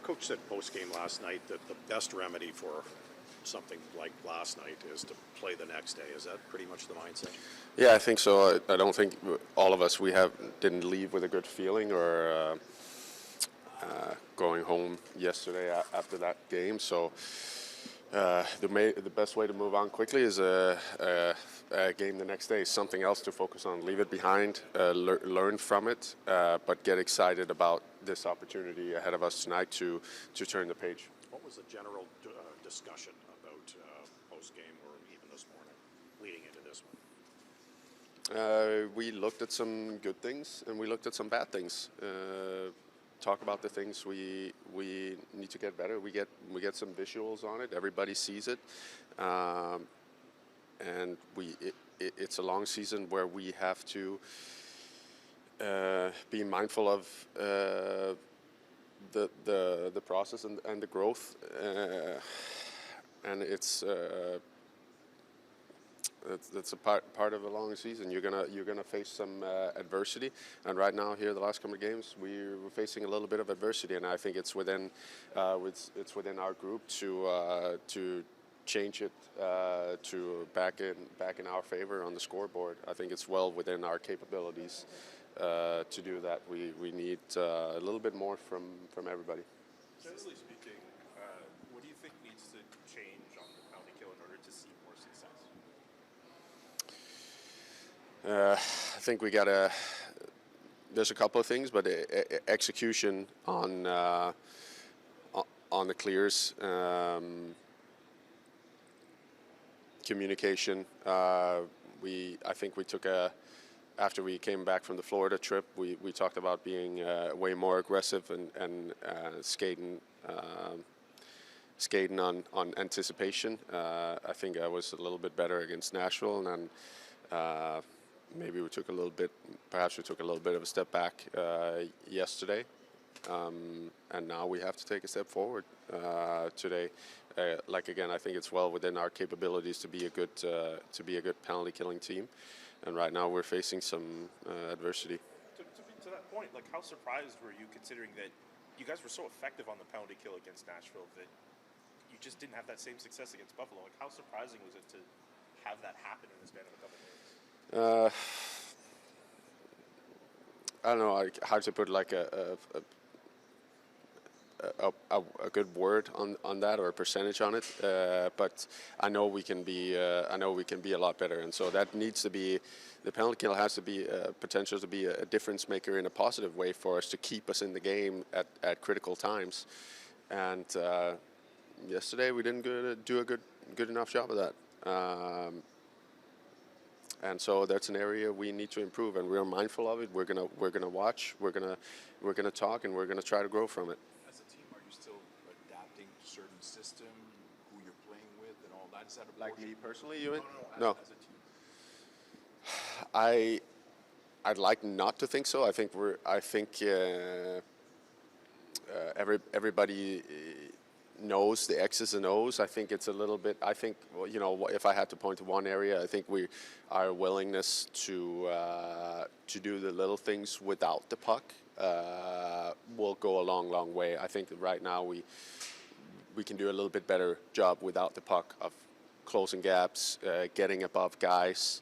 coach said post-game last night that the best remedy for something like last night is to play the next day. Is that pretty much the mindset? Yeah, I think so. I don't think all of us didn't leave with a good feeling or going home yesterday after that game. So the best way to move on quickly is a game the next day, something else to focus on. Leave it behind, learn from it, but get excited about this opportunity ahead of us tonight to turn the page. What was the general discussion about post-game or even this morning leading into this one? We looked at some good things and we looked at some bad things. Talk about the things we need to get better. We get some visuals on it. Everybody sees it, and it's a long season where we have to be mindful of the process and the growth, and that's a part of a long season. You're gonna face some adversity, and right now here the last couple of games we're facing a little bit of adversity, and I think it's within our group to change it to back in our favor on the scoreboard. I think it's well within our capabilities to do that. We need a little bit more from everybody. Generally speaking, what do you think needs to change on the penalty kill in order to see more success? I think there's a couple of things, but execution on the clears, communication. I think we took after we came back from the Florida trip, we talked about being way more aggressive and skating on anticipation. I think I was a little bit better against Nashville, and then maybe perhaps we took a little bit of a step back yesterday, and now we have to take a step forward today. Again, I think it's well within our capabilities to be a good penalty killing team, and right now we're facing some adversity. To that point, how surprised were you considering that you guys were so effective on the penalty kill against Nashville that you just didn't have that same success against Buffalo? How surprising was it to have that happen in the span of a couple of days? I don't know. Hard to put a good word on that or a percentage on it. But I know we can be a lot better, and so that needs to be. The penalty kill has to be potential to be a difference maker in a positive way for us to keep us in the game at critical times. And yesterday we didn't do a good enough job of that. And so that's an area we need to improve, and we're mindful of it. We're gonna watch. We're gonna talk, and we're gonna try to grow from it. As a team, are you still adapting to certain system, who you're playing with, and all that? Is that a Like me personally, you mean? No. As a team. I'd like not to think so. I think everybody knows the X's and O's. I think it's a little bit. I think if I had to point to one area, I think our willingness to do the little things without the puck will go a long way. I think that right now we can do a little bit better job without the puck of closing gaps, getting above guys,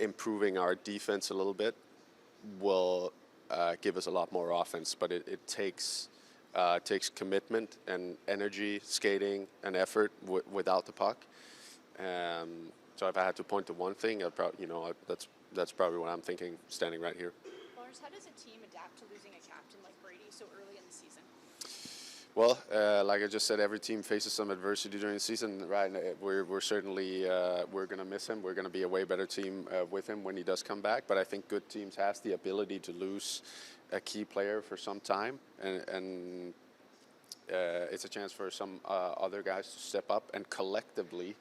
improving our defense a little bit will give us a lot more offense. But it takes commitment and energy, skating, and effort without the puck. So if I had to point to one thing, that's probably what I'm thinking standing right here. Lars, how does a team adapt to losing a captain like Brady so early in the season? Well, like I just said, every team faces some adversity during the season. Right, we're certainly we're going to miss him. We're going to be a way better team with him when he does come back. But I think good teams has the ability to lose a key player for some time, and it's a chance for some other guys to step up, and collectively,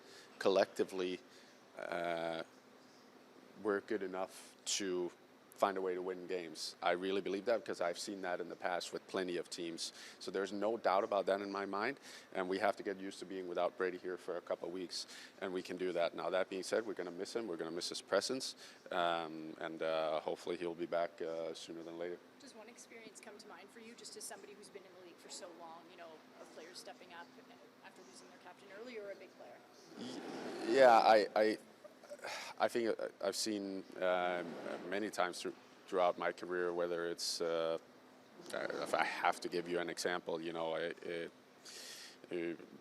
we're good enough to find a way to win games. I really believe that because I've seen that in the past with plenty of teams. So there's no doubt about that in my mind, and we have to get used to being without Brady here for a couple of weeks, and we can do that. Now, that being said, we're going to miss him. We're going to miss his presence, and hopefully he'll be back sooner than later. Does one experience come to mind for you, just as somebody who's been in the league for so long? up after losing their captain early, or a big player? Yeah, I think I've seen many times throughout my career, whether it's if I have to give you an example,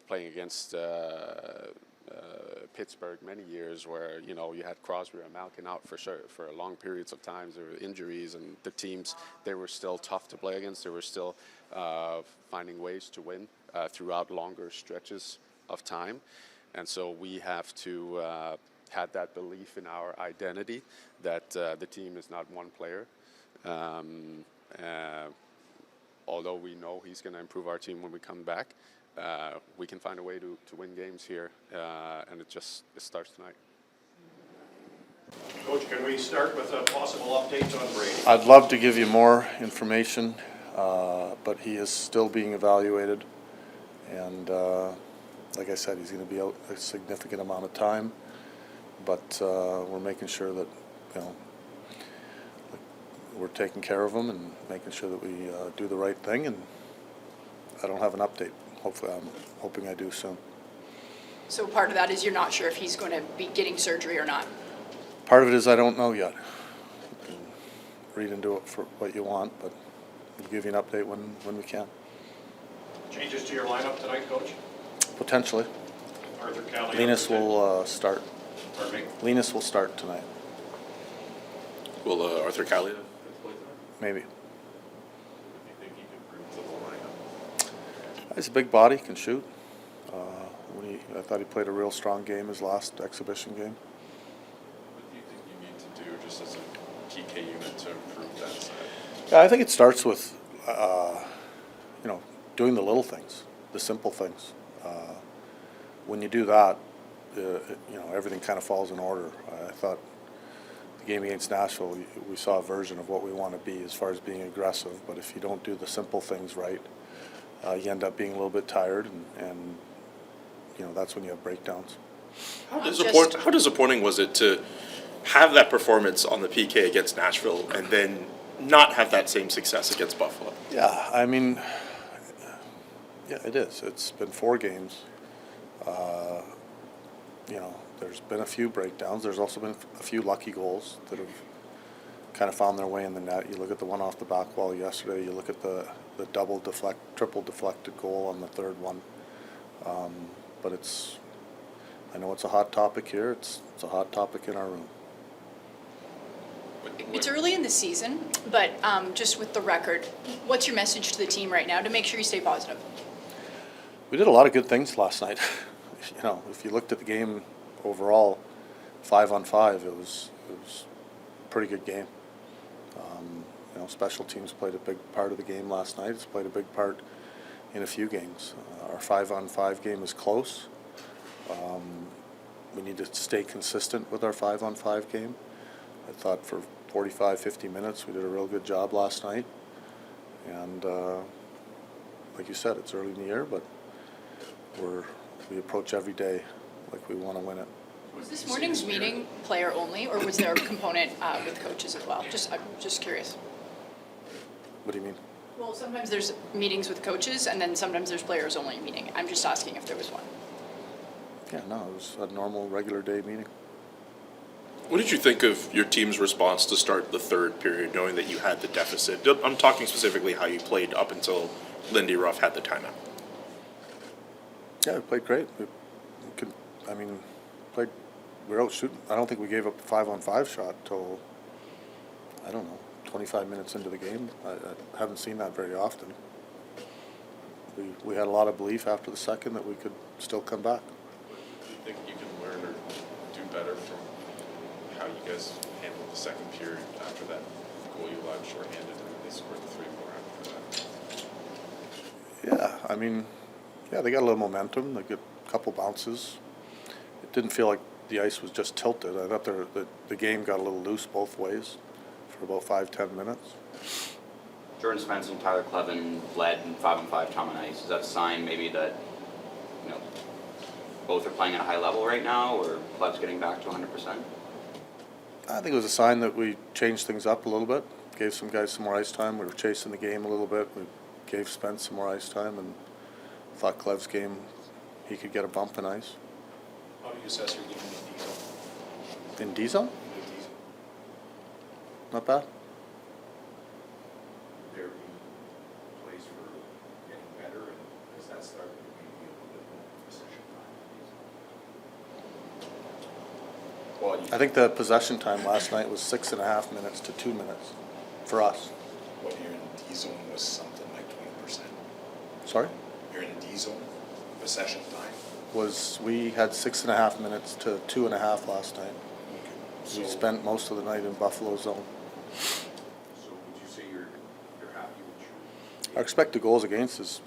playing against Pittsburgh many years, where you had Crosby and Malkin out for long periods of times. There were injuries, and the teams, they were still tough to play against. They were still finding ways to win throughout longer stretches of time, and so we have to have that belief in our identity that the team is not one player. Although we know he's going to improve our team when we come back, we can find a way to win games here, and it starts tonight. Coach, can we start with a possible update on Brady? I'd love to give you more information, but he is still being evaluated, and like I said, he's going to be out a significant amount of time, but we're making sure that we're taking care of him and making sure that we do the right thing, and I don't have an update. Hopefully, I'm hoping I do soon. So part of that is you're not sure if he's going to be getting surgery or not? Part of it is I don't know yet. You can read into it for what you want, but we'll give you an update when we can. Changes to your lineup tonight, Coach? Potentially. Arthur Kelly. Linus will start. Pardon me? Linus will start tonight, Will Arthur Kelly play tonight? maybe. Do you think he can bring to the lineup? He's a big body, can shoot. I thought he played a real strong game his last exhibition game. What do you think you need to do just as a PK unit to improve that side? Yeah, I think it starts with, doing the little things, the simple things. When you do that, everything kind of falls in order. I thought the game against Nashville, we saw a version of what we want to be as far as being aggressive, but if you don't do the simple things right, you end up being a little bit tired, and that's when you have breakdowns. How disappointing was it to have that performance on the PK against Nashville and then not have that same success against Buffalo? Yeah, I mean, it is. It's been 4 games. There's been a few breakdowns. There's also been a few lucky goals that have kind of found their way in the net. You look at the one off the back wall yesterday. You look at the triple deflected goal on the third one. But I know it's a hot topic here. It's a hot topic in our room. It's early in the season, but just with the record, what's your message to the team right now to make sure you stay positive? We did a lot of good things last night. If you looked at the game overall, 5-on-5, it was a pretty good game. Special teams played a big part of the game last night. It's played a big part in a few games. Our 5-on-5 game is close. We need to stay consistent with our 5-on-5 game. I thought for 45, 50 minutes we did a real good job last night. And like you said, it's early in the year, but we approach every day like we want to win it. Was this morning's meeting player only, or was there a component with coaches as well? I'm just curious. What do you mean? Well, sometimes there's meetings with coaches, and then sometimes there's players only meeting. I'm just asking if there was one. Yeah, no, it was a normal, regular day meeting. What did you think of your team's response to start the third period, knowing that you had the deficit? I'm talking specifically how you played up until Lindy Ruff had the timeout. Yeah, we played great. We were out shooting. I don't think we gave up a 5-on-5 shot till, 25 minutes into the game. I haven't seen that very often. We had a lot of belief after the second that we could still come back. Do you think you can learn or do better from how you guys handled the second period after that goal you allowed shorthanded and they scored the 3 more after that? They got a little momentum. They got a couple bounces. It didn't feel like the ice was just tilted. I thought the game got a little loose both ways for about 5-10 minutes. Jordan Spence and Tyler Clevin led in 5-on-5 time on ice. Is that a sign maybe that both are playing at a high level right now, or Clev's getting back to 100%? I think it was a sign that we changed things up a little bit, gave some guys some more ice time. We were chasing the game a little bit. We gave Spence some more ice time, and Thought Clev's game, he could get a bump in ice. How do you assess your game in D-zone? In D-zone? In the D-zone? Not bad. Would there be place for getting better, and does that start with maybe a little bit more possession time? Well, I think the possession time last night was 6.5 minutes to 2 minutes for us. what you're in D-zone was something like 20%. Sorry? You're in a D-zone, possession time. We had 6.5 minutes to 2.5 last night. So, We spent most of the night in Buffalo zone. so would you say you're happy with your? Our expected goals against is,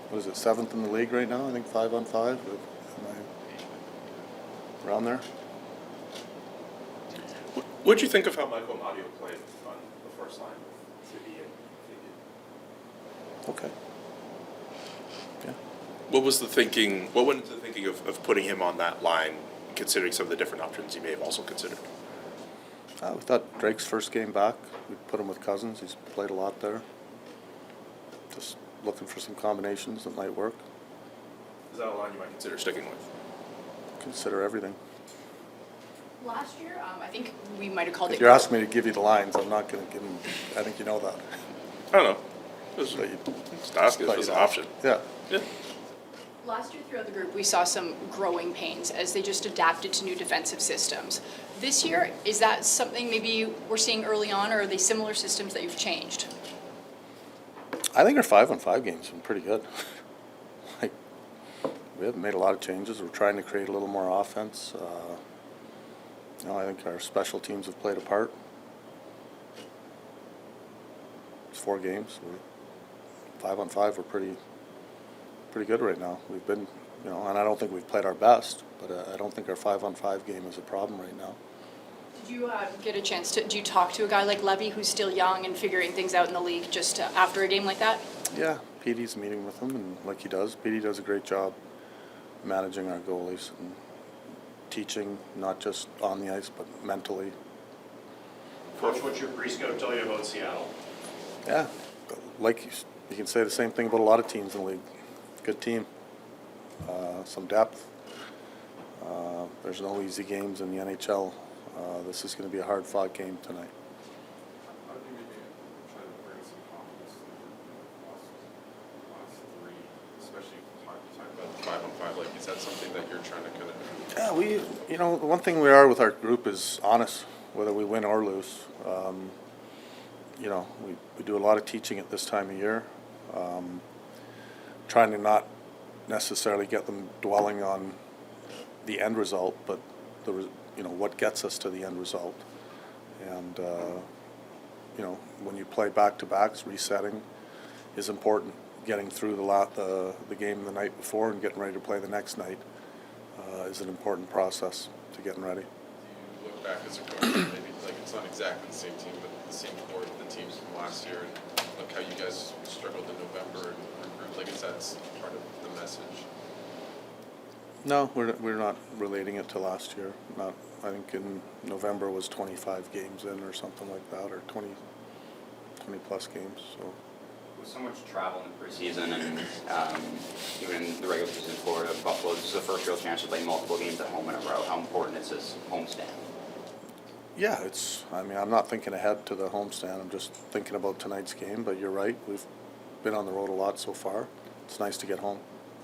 what is it, 7th in the league right now? I think 5-on-5. Am I around there? What'd you think of how Michael Nadio played on the first line with City and Okay. Yeah. What was the thinking? What went into the thinking of putting him on that line, considering some of the different options he may have also considered? We thought Drake's first game back, we'd put him with Cousins. He's played a lot there. Just looking for some combinations that might work. Is that a line you might consider sticking with? Consider everything. Last year, I think we might have called If it. you're asking me to give you the lines, I'm not going to give them, I think you know that. I don't know. Just But you- asking if but it's you an know. option. Yeah. Yeah. Last year throughout the group, we saw some growing pains as they just adapted to new defensive systems. This year, is that something maybe we're seeing early on, or are they similar systems that you've changed? I think our 5-on-5 game's been pretty good. Like, we haven't made a lot of changes. We're trying to create a little more offense. I think our special teams have played a part. It's 4 games. 5-on-5, we're pretty good right now. We've been, and I don't think we've played our best, but I don't think our 5-on-5 game is a problem right now. Did you get a chance to, do you talk to a guy like Levy who's still young and figuring things out in the league just after a game like that? Yeah, Petey's meeting with him, and like he does, Petey does a great job managing our goalies and teaching, not just on the ice, but mentally. Coach, what's your pre-scout tell you about Seattle? Yeah, like you can say the same thing about a lot of teams in the league. Good team, some depth. There's no easy games in the NHL. This is going to be a hard-fought game tonight. How do you maybe try to bring some confidence to the last three, especially talking about 5-on-5? Like, is that something that you're trying to kind of? Yeah, the one thing we are with our group is honest, whether we win or lose. We do a lot of teaching at this time of year, trying to not necessarily get them dwelling on the end result, but what gets us to the end result. And when you play back-to-backs, resetting is important. Getting through the game the night before and getting ready to play the next night is an important process to getting ready. Do you look back as a coach, maybe like it's not exactly the same team, but the same core of the teams from last year, and look how you guys struggled in November and regroup? Like, is that part of the message? No, we're not relating it to last year. I think in November was 25 games in or something like that, or 20 plus games. So With so much travel in preseason and even in the regular season in Florida, Buffalo, this is the first real chance to play multiple games at home in a row. How important is this homestand? yeah, I'm not thinking ahead to the homestand. I'm just thinking about tonight's game. But you're right. We've been on the road a lot so far. It's nice to get home.